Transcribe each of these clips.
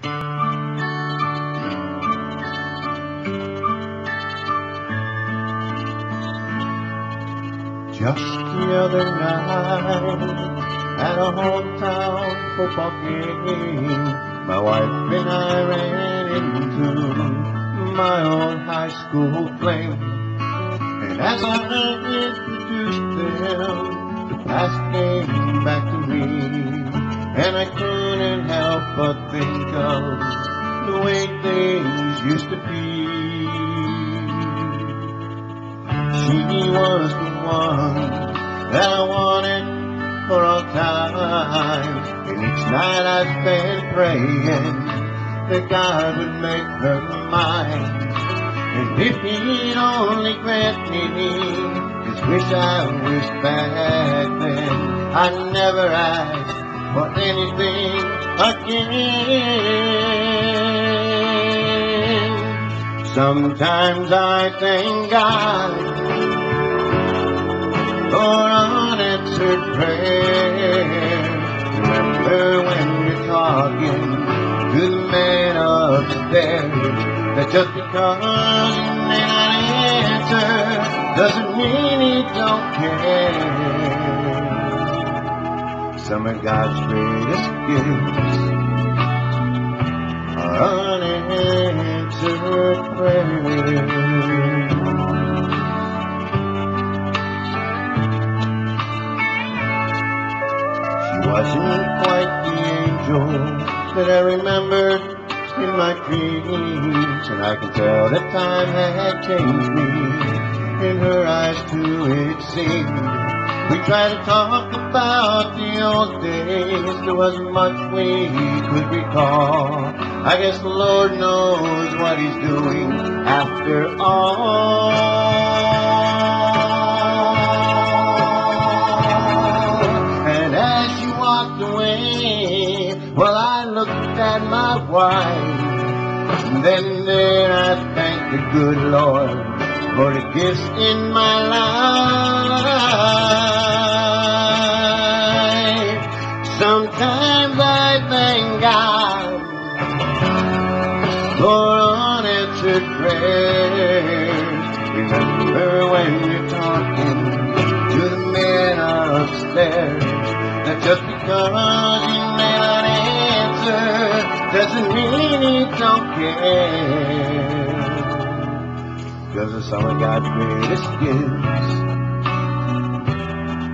Just the other night, at a hometown football game, my wife and I ran into my old high school flame. And as I introduced them, the past came back to me, and I couldn't help but think of the way things used to be. She was the one that I wanted for all time, and each night I spent praying that God would make her mine. And if He'd only grant me this wish I wished back then, I'd never ask for anything again. Sometimes I thank God for unanswered prayers. Remember when you're talking to the man upstairs, that just because he may not answer doesn't mean he don't care. Some of God's greatest gifts are unanswered prayers. Wasn't quite the angel that I remembered in my dreams, and I can tell that time had changed me. In her eyes too it seemed. We tried to talk about the old days, there wasn't much we could recall. I guess the Lord knows what He's doing after all. Well, I looked at my wife, and then there I thanked the good Lord for the gifts in my life. Sometimes I thank God for unanswered prayers. Remember when you're talking to the man upstairs, that just because he may not answer doesn't mean he don't care. Because of some of God's greatest gifts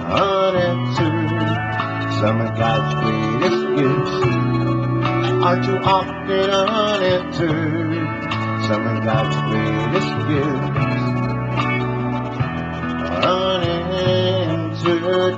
unanswered. Some of God's greatest gifts are too often unanswered. Some of God's greatest gifts are unanswered